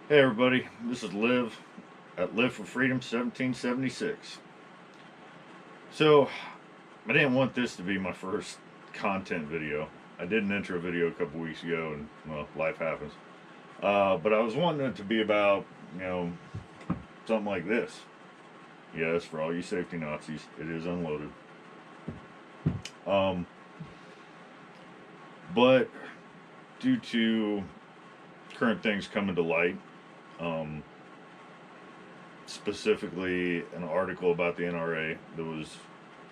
Hey everybody, this is Liv at Live for Freedom 1776. So, I didn't want this to be my first content video. I did an intro video a couple weeks ago and, well, life happens. But I was wanting it to be about, you know, something like this. Yes, for all you safety Nazis, it is unloaded. Um, but due to current things coming to light, um, specifically an article about the NRA that was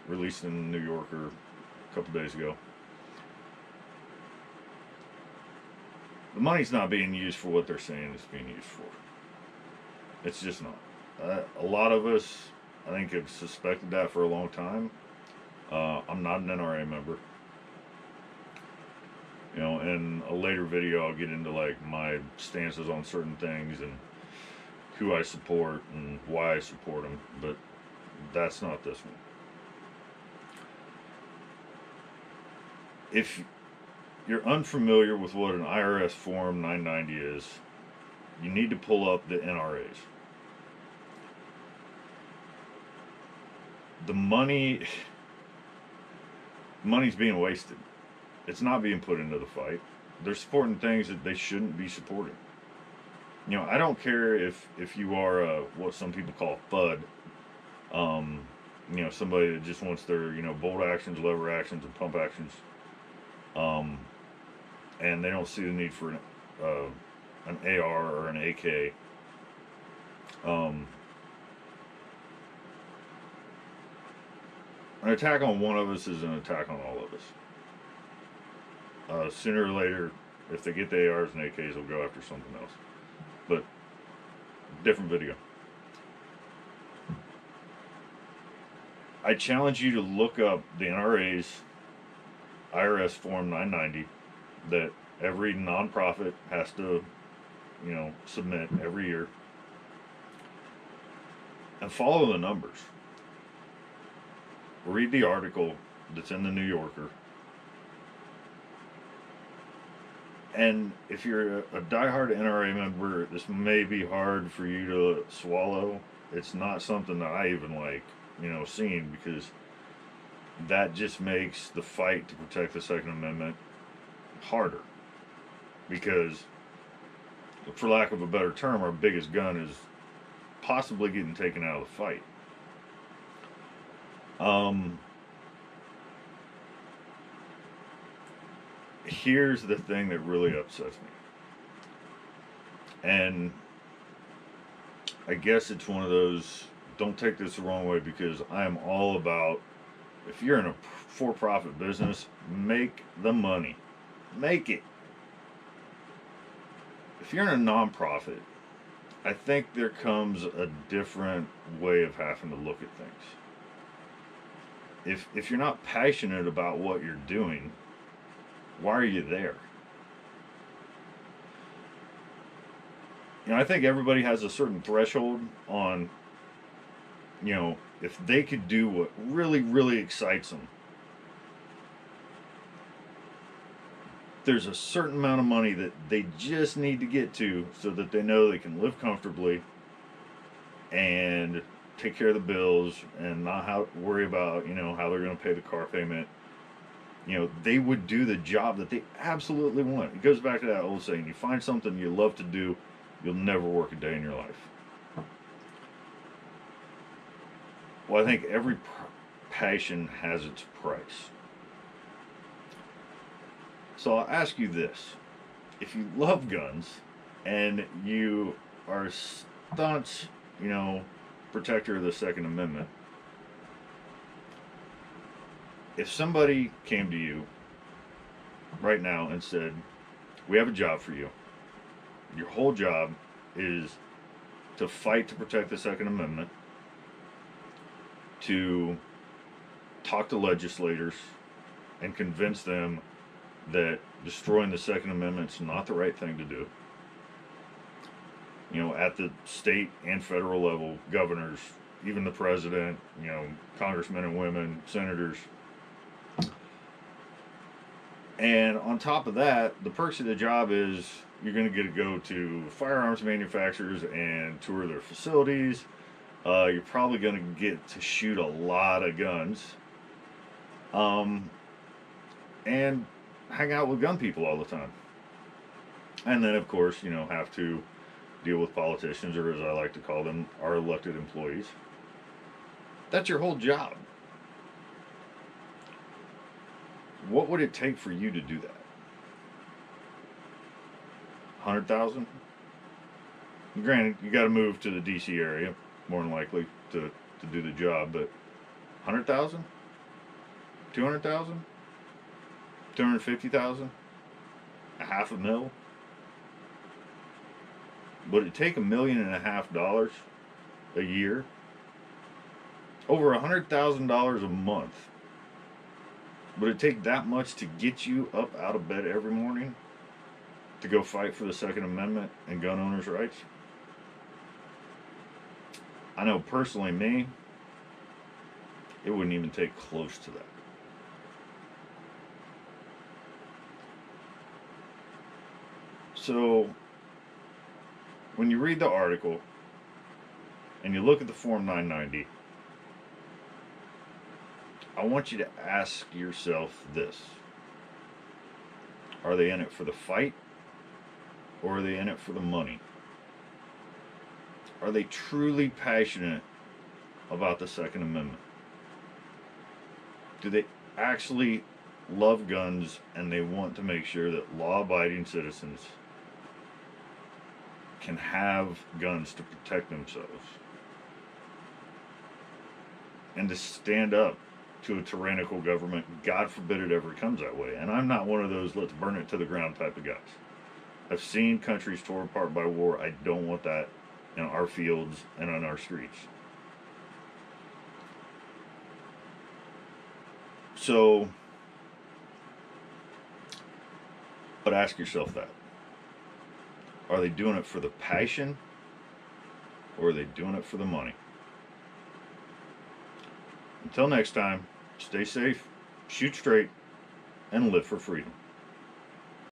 released in the New Yorker a couple days ago. The money's not being used for what they're saying it's being used for. It's just not. A lot of us, I think, have suspected that for a long time. I'm not an NRA member. You know, in a later video, I'll get into like my stances on certain things and who I support and why I support them. But that's not this one. If you're unfamiliar with what an IRS Form 990 is, you need to pull up the NRAs. The money's being wasted. It's not being put into the fight. They're supporting things that they shouldn't be supporting. You know, I don't care if you are what some people call FUD. Um, you know, somebody that just wants their bolt actions, lever actions, and pump actions. Um, and they don't see the need for an AR or an AK. Um, an attack on one of us is an attack on all of us. Sooner or later, if they get the ARs and AKs, they'll go after something else. But different video. I challenge you to look up the NRA's IRS Form 990 that every nonprofit has to, submit every year, and follow the numbers. Read the article that's in the New Yorker. And if you're a diehard NRA member, this may be hard for you to swallow. It's not something that I even like, seeing, because that just makes the fight to protect the Second Amendment harder. Because, for lack of a better term, our biggest gun is possibly getting taken out of the fight. Here's the thing that really upsets me. And I guess it's one of those, don't take this the wrong way, because I am all about, if you're in a for-profit business, make the money. Make it. If you're in a nonprofit, I think there comes a different way of having to look at things. If you're not passionate about what you're doing, why are you there? I think everybody has a certain threshold on, if they could do what really, really excites them. There's a certain amount of money that they just need to get to so that they know they can live comfortably and take care of the bills and not worry about, how they're going to pay the car payment. They would do the job that they absolutely want. It goes back to that old saying, you find something you love to do, you'll never work a day in your life. Well, I think every passion has its price. So I'll ask you this. If you love guns and you are a staunch, protector of the Second Amendment, if somebody came to you right now and said, we have a job for you. Your whole job is to fight to protect the Second Amendment, to talk to legislators and convince them that destroying the Second Amendment is not the right thing to do. At the state and federal level, governors, even the president, congressmen and women, senators. And on top of that, the perks of the job is you're going to get to go to firearms manufacturers and tour their facilities. You're probably going to get to shoot a lot of guns. And hang out with gun people all the time. And then, of course, have to deal with politicians, or as I like to call them, our elected employees. That's your whole job. What would it take for you to do that? 100,000? Granted, you got to move to the DC area, more than likely, to do the job, but 100,000? 200,000? 250,000? $500,000? Would it take $1.5 million a year? Over $100,000 a month? Would it take that much to get you up out of bed every morning to go fight for the Second Amendment and gun owners' rights? I know personally, me, it wouldn't even take close to that. So, when you read the article and you look at the Form 990, I want you to ask yourself this. Are they in it for the fight, or are they in it for the money? Are they truly passionate about the Second Amendment? Do they actually love guns and they want to make sure that law-abiding citizens can have guns to protect themselves and to stand up to a tyrannical government? God forbid it ever comes that way. And I'm not one of those let's burn it to the ground type of guys. I've seen countries torn apart by war. I don't want that in our fields and on our streets. So, but ask yourself that. Are they doing it for the passion, or are they doing it for the money? Until next time, stay safe, shoot straight, and live for freedom.